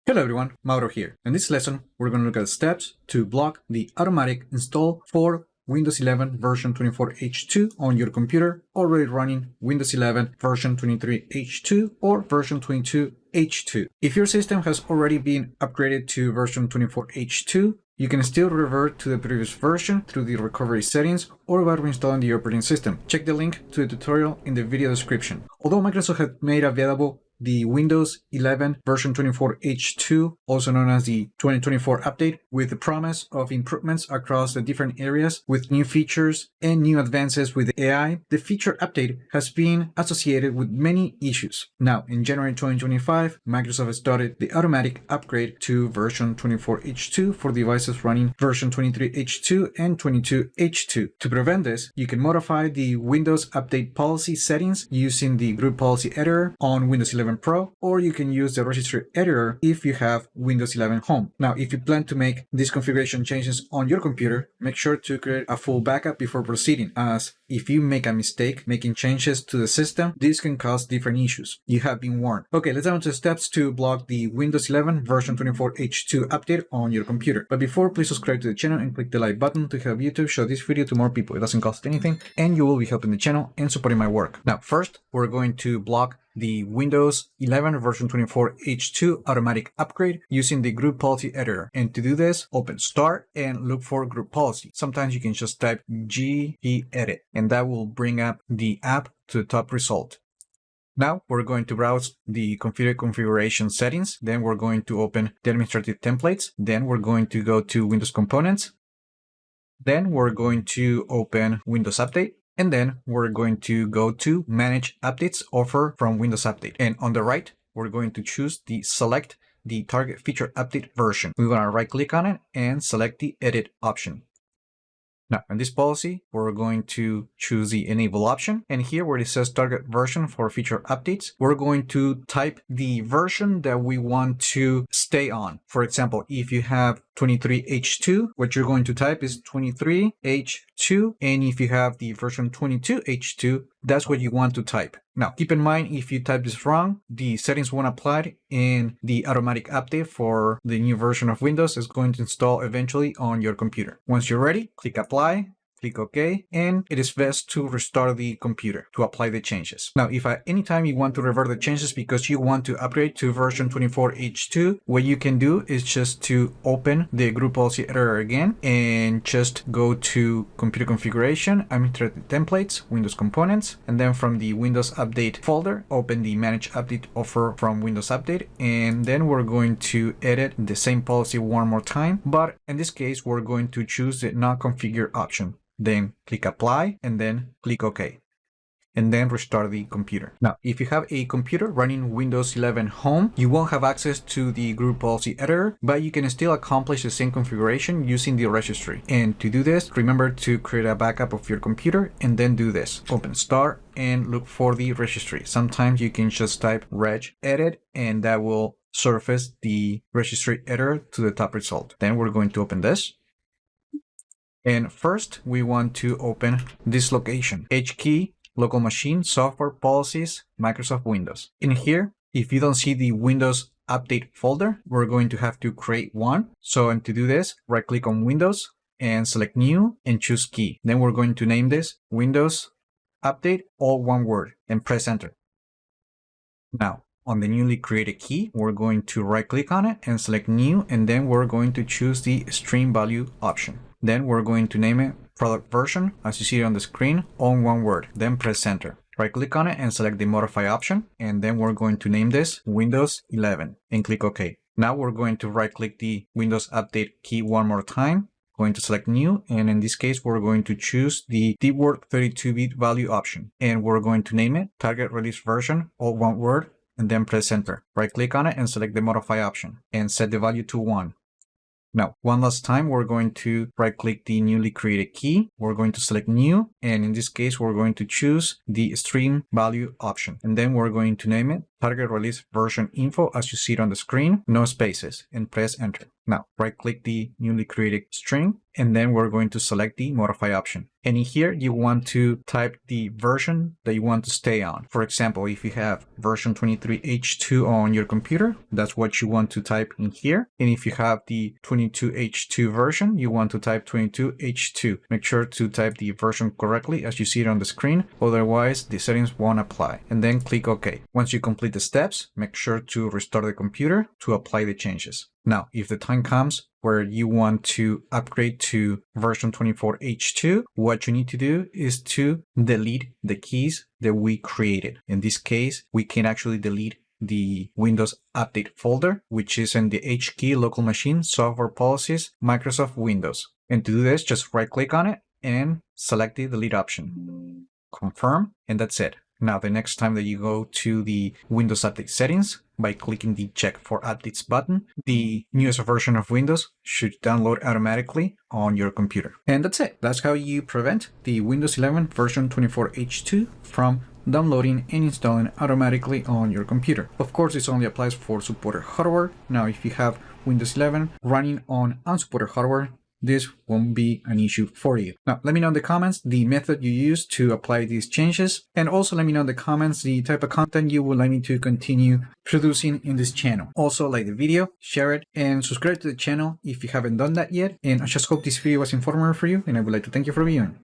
Hello everyone, Mauro here. In this lesson, we're going to look at steps to block the automatic install for Windows 11 version 24H2 on your computer already running Windows 11 version 23H2 or version 22H2. If your system has already been upgraded to version 24H2, you can still revert to the previous version through the recovery settings or by reinstalling the operating system. Check the link to the tutorial in the video description. Although Microsoft has made available the Windows 11 version 24H2, also known as the 2024 update, with the promise of improvements across the different areas with new features and new advances with AI, the feature update has been associated with many issues. Now, in January 2025, Microsoft started the automatic upgrade to version 24H2 for devices running version 23H2 and 22H2. To prevent this, you can modify the Windows Update Policy settings using the Group Policy Editor on Windows 11 Pro, or you can use the Registry editor if you have Windows 11 Home. Now, if you plan to make these configuration changes on your computer, make sure to create a full backup before proceeding, as if you make a mistake making changes to the system, this can cause different issues. You have been warned. Okay, let's go to steps to block the Windows 11 version 24H2 update on your computer. But before, please subscribe to the channel and click the like button to help YouTube show this video to more people. It doesn't cost anything, and you will be helping the channel and supporting my work. Now, first, we're going to block the Windows 11 version 24H2 automatic upgrade using the Group Policy Editor. And to do this, open Start and look for Group Policy. Sometimes you can just type gedit, and that will bring up the app to the top result. Now we're going to browse the configuration settings. Then we're going to open the administrative templates. Then we're going to go to Windows Components. Then we're going to open Windows Update. And then we're going to go to Manage Updates Offer from Windows Update. And on the right, we're going to choose the Select the Target Feature Update version. We're going to right click on it and select the Edit option. Now, in this policy, we're going to choose the Enable option. And here where it says Target Version for Feature Updates, we're going to type the version that we want to stay on. For example, if you have 23H2, what you're going to type is 23H2. And if you have the version 22H2, that's what you want to type. Now, keep in mind, if you type this wrong, the settings won't apply and the automatic update for the new version of Windows is going to install eventually on your computer. Once you're ready, click Apply. Click OK, and it is best to restart the computer to apply the changes. Now, if at any time you want to revert the changes because you want to upgrade to version 24H2, what you can do is just to open the Group Policy Editor again and just go to Computer Configuration, Administrative Templates, Windows Components, and then from the Windows Update folder, open the Manage Update Offer from Windows Update, and then we're going to edit the same policy one more time, but in this case, we're going to choose the Not Configured option. Then click Apply and then click OK. And then restart the computer. Now, if you have a computer running Windows 11 Home, you won't have access to the Group Policy Editor, but you can still accomplish the same configuration using the Registry. And to do this, remember to create a backup of your computer and then do this. Open Start and look for the Registry. Sometimes you can just type regedit and that will surface the Registry Editor to the top result. Then we're going to open this. And first, we want to open this location, HKey, Local Machine, Software, Policies, Microsoft Windows. In here, if you don't see the Windows Update folder, we're going to have to create one. So, and to do this, right click on Windows and select New and choose Key. Then we're going to name this Windows Update, all one word, and press Enter. Now, on the newly created key, we're going to right click on it and select New, and then we're going to choose the Stream Value option. Then we're going to name it Product Version, as you see on the screen, on one word. Then press Enter. Right click on it and select the Modify option, and then we're going to name this Windows 11 and click OK. Now we're going to right click the Windows Update key one more time, going to select New, and in this case we're going to choose the DWORD 32-bit value option, and we're going to name it Target Release Version, all one word, and then press Enter. Right click on it and select the Modify option and set the value to 1. Now, one last time, we're going to right click the newly created key. We're going to select New, and in this case, we're going to choose the Stream Value option. And then we're going to name it target release version info as you see it on the screen, no spaces, and press enter. Now, right-click the newly created string, and then we're going to select the modify option. And in here, you want to type the version that you want to stay on. For example, if you have version 23H2 on your computer, that's what you want to type in here. And if you have the 22H2 version, you want to type 22H2. Make sure to type the version correctly as you see it on the screen. Otherwise, the settings won't apply. And then click OK. Once you complete the steps, make sure to restart the computer to apply the changes. Now, if the time comes where you want to upgrade to version 24H2, what you need to do is to delete the keys that we created. In this case, we can actually delete the Windows Update folder, which is in the H key local machine, software policies, Microsoft Windows. And to do this, just right click on it and select the delete option. Confirm, and that's it. Now, the next time that you go to the Windows Update settings, by clicking the Check for Updates button, the newest version of Windows should download automatically on your computer. And that's it. That's how you prevent the Windows 11 version 24H2 from downloading and installing automatically on your computer. Of course, this only applies for supported hardware. Now, if you have Windows 11 running on unsupported hardware, this won't be an issue for you. Now, let me know in the comments the method you use to apply these changes, and also let me know in the comments the type of content you would like me to continue producing in this channel. Also, like the video, share it, and subscribe to the channel if you haven't done that yet. And I just hope this video was informative for you, and I would like to thank you for viewing.